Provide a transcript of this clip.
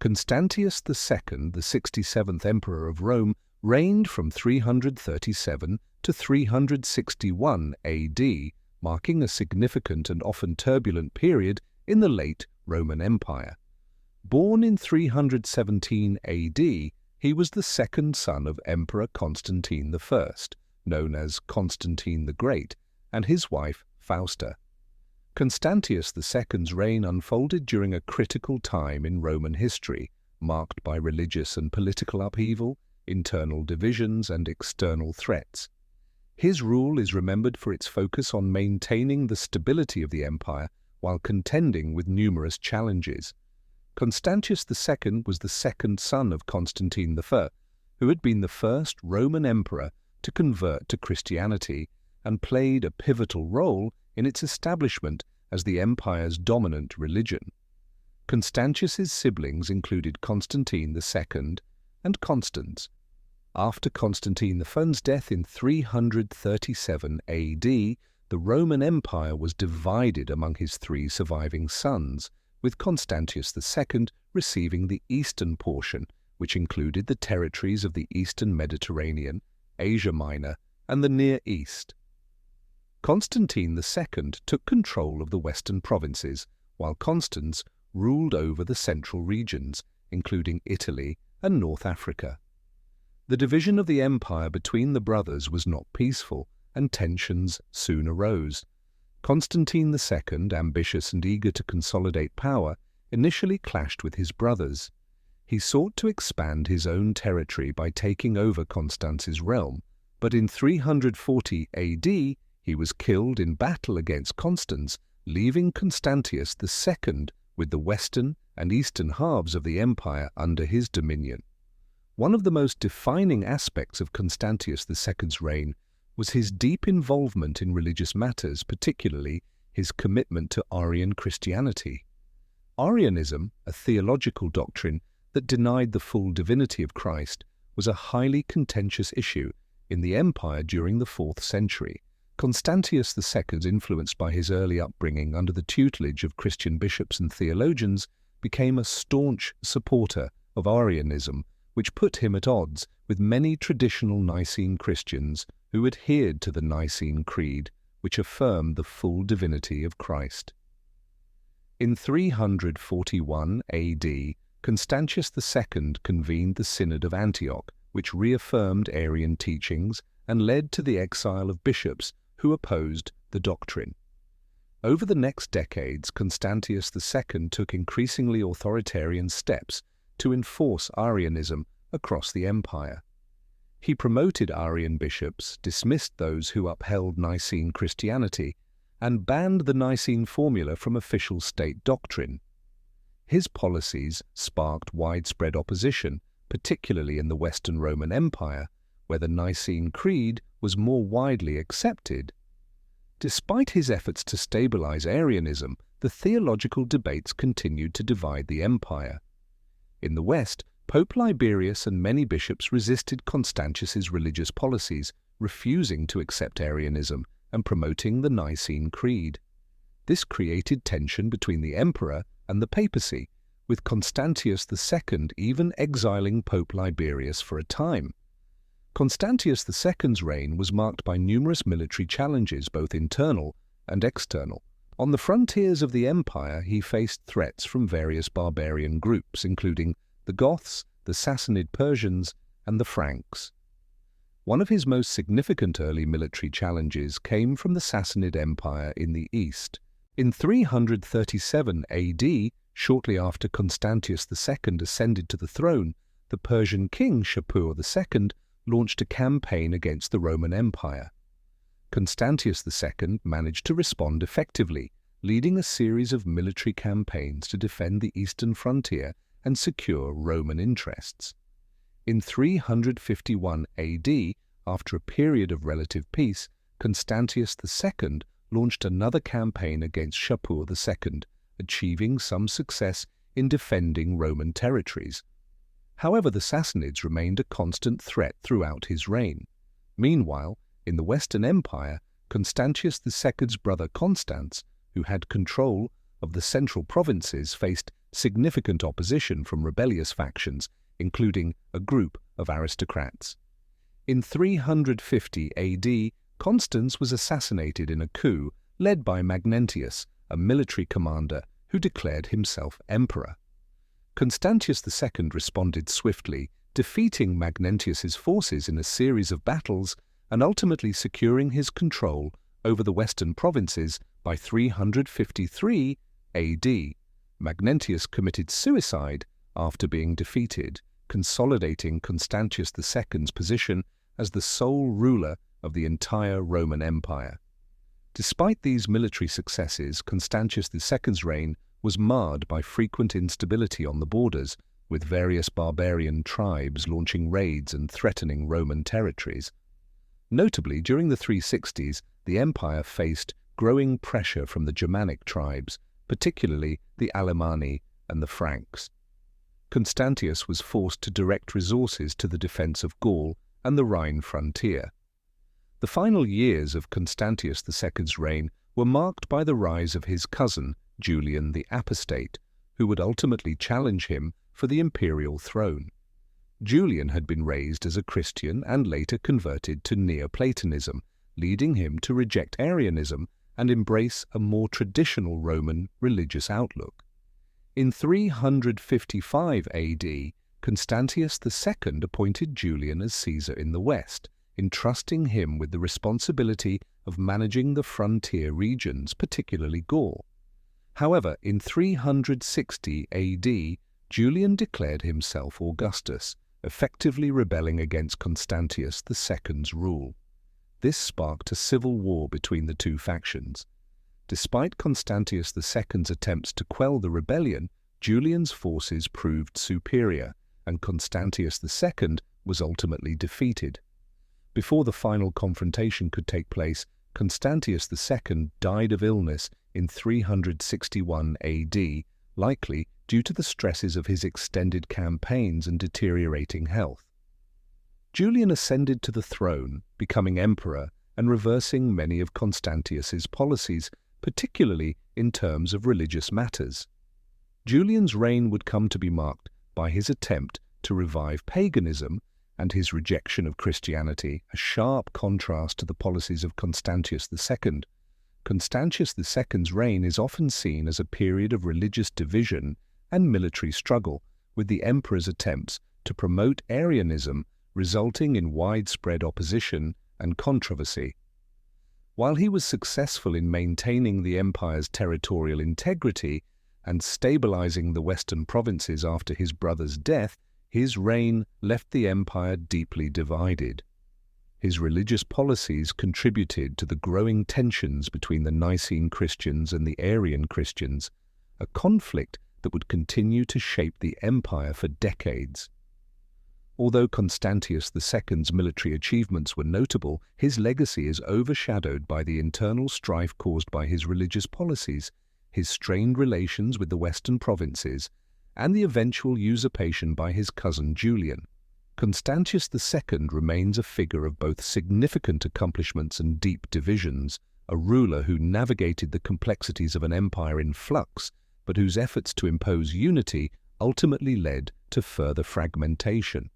Constantius II, the 67th Emperor of Rome, reigned from 337 to 361 AD, marking a significant and often turbulent period in the late Roman Empire. Born in 317 AD, he was the second son of Emperor Constantine I, known as Constantine the Great, and his wife Fausta. Constantius II's reign unfolded during a critical time in Roman history, marked by religious and political upheaval, internal divisions, and external threats. His rule is remembered for its focus on maintaining the stability of the empire while contending with numerous challenges. Constantius II was the second son of Constantine I, who had been the first Roman emperor to convert to Christianity and played a pivotal role in its establishment as the empire's dominant religion. Constantius's siblings included Constantine II and Constans. After Constantine I's death in 337 AD, the Roman Empire was divided among his three surviving sons, with Constantius II receiving the eastern portion, which included the territories of the Eastern Mediterranean, Asia Minor, and the Near East. Constantine II took control of the western provinces, while Constans ruled over the central regions, including Italy and North Africa. The division of the empire between the brothers was not peaceful, and tensions soon arose. Constantine II, ambitious and eager to consolidate power, initially clashed with his brothers. He sought to expand his own territory by taking over Constance's realm, but in 340 AD, he was killed in battle against Constans, leaving Constantius II with the western and eastern halves of the empire under his dominion. One of the most defining aspects of Constantius II's reign was his deep involvement in religious matters, particularly his commitment to Arian Christianity. Arianism, a theological doctrine that denied the full divinity of Christ, was a highly contentious issue in the empire during the 4th century. Constantius II, influenced by his early upbringing under the tutelage of Christian bishops and theologians, became a staunch supporter of Arianism, which put him at odds with many traditional Nicene Christians who adhered to the Nicene Creed, which affirmed the full divinity of Christ. In 341 AD, Constantius II convened the Synod of Antioch, which reaffirmed Arian teachings and led to the exile of bishops who opposed the doctrine. Over the next decades, Constantius II took increasingly authoritarian steps to enforce Arianism across the empire. He promoted Arian bishops, dismissed those who upheld Nicene Christianity, and banned the Nicene formula from official state doctrine. His policies sparked widespread opposition, particularly in the Western Roman Empire, where the Nicene Creed was more widely accepted. Despite his efforts to stabilize Arianism, the theological debates continued to divide the empire. In the West, Pope Liberius and many bishops resisted Constantius's religious policies, refusing to accept Arianism and promoting the Nicene Creed. This created tension between the emperor and the papacy, with Constantius II even exiling Pope Liberius for a time. Constantius II's reign was marked by numerous military challenges, both internal and external. On the frontiers of the empire, he faced threats from various barbarian groups, including the Goths, the Sassanid Persians, and the Franks. One of his most significant early military challenges came from the Sassanid Empire in the east. In 337 AD, shortly after Constantius II ascended to the throne, the Persian king Shapur II launched a campaign against the Roman Empire. Constantius II managed to respond effectively, leading a series of military campaigns to defend the eastern frontier and secure Roman interests. In 351 AD, after a period of relative peace, Constantius II launched another campaign against Shapur II, achieving some success in defending Roman territories. However, the Sassanids remained a constant threat throughout his reign. Meanwhile, in the Western Empire, Constantius II's brother Constans, who had control of the central provinces, faced significant opposition from rebellious factions, including a group of aristocrats. In 350 AD, Constans was assassinated in a coup led by Magnentius, a military commander who declared himself emperor. Constantius II responded swiftly, defeating Magnentius's forces in a series of battles and ultimately securing his control over the western provinces by 353 AD. Magnentius committed suicide after being defeated, consolidating Constantius II's position as the sole ruler of the entire Roman Empire. Despite these military successes, Constantius II's reign was marred by frequent instability on the borders, with various barbarian tribes launching raids and threatening Roman territories. Notably, during the 360s, the empire faced growing pressure from the Germanic tribes, particularly the Alemanni and the Franks. Constantius was forced to direct resources to the defense of Gaul and the Rhine frontier. The final years of Constantius II's reign were marked by the rise of his cousin, Julian the Apostate, who would ultimately challenge him for the imperial throne. Julian had been raised as a Christian and later converted to Neoplatonism, leading him to reject Arianism and embrace a more traditional Roman religious outlook. In 355 AD, Constantius II appointed Julian as Caesar in the West, entrusting him with the responsibility of managing the frontier regions, particularly Gaul. However, in 360 AD, Julian declared himself Augustus, effectively rebelling against Constantius II's rule. This sparked a civil war between the two factions. Despite Constantius II's attempts to quell the rebellion, Julian's forces proved superior, and Constantius II was ultimately defeated. Before the final confrontation could take place, Constantius II died of illness in 361 AD, likely due to the stresses of his extended campaigns and deteriorating health. Julian ascended to the throne, becoming emperor and reversing many of Constantius's policies, particularly in terms of religious matters. Julian's reign would come to be marked by his attempt to revive paganism and his rejection of Christianity, a sharp contrast to the policies of Constantius II. Constantius II's reign is often seen as a period of religious division and military struggle, with the emperor's attempts to promote Arianism resulting in widespread opposition and controversy. While he was successful in maintaining the empire's territorial integrity and stabilizing the western provinces after his brother's death, his reign left the empire deeply divided. His religious policies contributed to the growing tensions between the Nicene Christians and the Arian Christians, a conflict that would continue to shape the empire for decades. Although Constantius II's military achievements were notable, his legacy is overshadowed by the internal strife caused by his religious policies, his strained relations with the western provinces, and the eventual usurpation by his cousin Julian. Constantius II remains a figure of both significant accomplishments and deep divisions, a ruler who navigated the complexities of an empire in flux, but whose efforts to impose unity ultimately led to further fragmentation.